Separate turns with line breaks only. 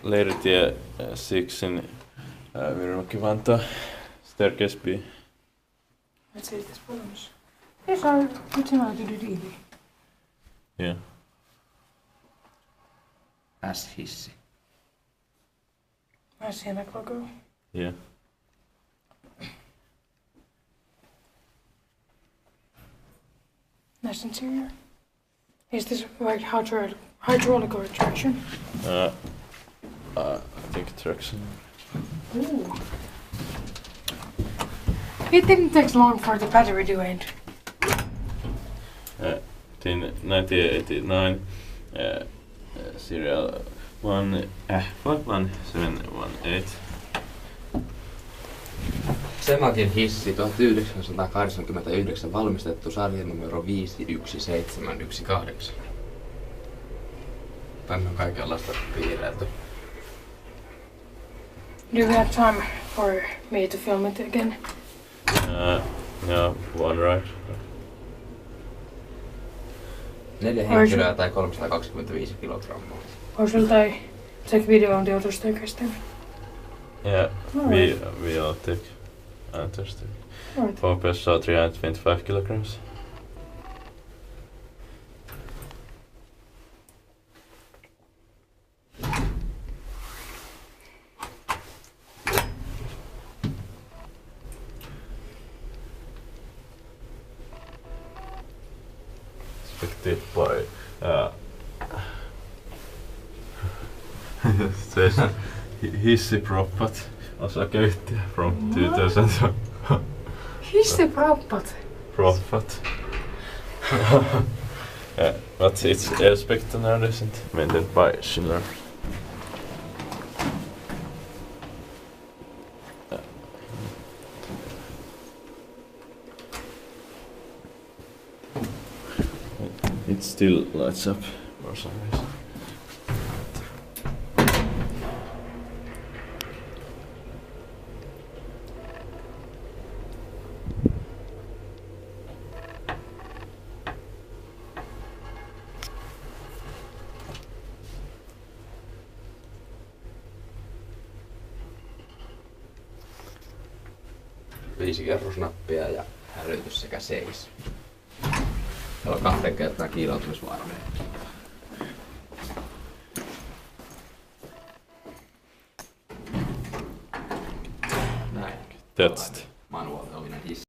Leiritie 6 in Myyrmäki, Vantaa. Staircase B.
Let's see this bonus. These are good similar to the DV.
Yeah.
As Hissi.
Nice Semag logo.
Yeah.
Nice interior. Is this like hydraulic or traction?
I think traction.
Ooh. It didn't take long for the battery to end.
In 1989, serial 1718.
Semagin hissi 1989 valmistettu sarjanumero 51718. Tänne on kaikenlaista piirretty.
Do we have time for me to film it again?
Yeah, one right.
4 henkilöä tai 325 kilogrammaa.
Or should I take video on the other staircase then?
Yeah,
Alright.
we'll take another stick.
Alright.
4 pesos, 325 kilograms. Expected by says hissiproppat osakeyhtiö from 2000.
Hissiproppat.
Proppat. Yeah, but it's expected and isn't maintained by Schindler. It still lights up for some reason.
Viisi kerrosnappia ja hälytys sekä seis. Täällä on 2 kertaa kiiloutumisvarmeja. Näin.
That's it.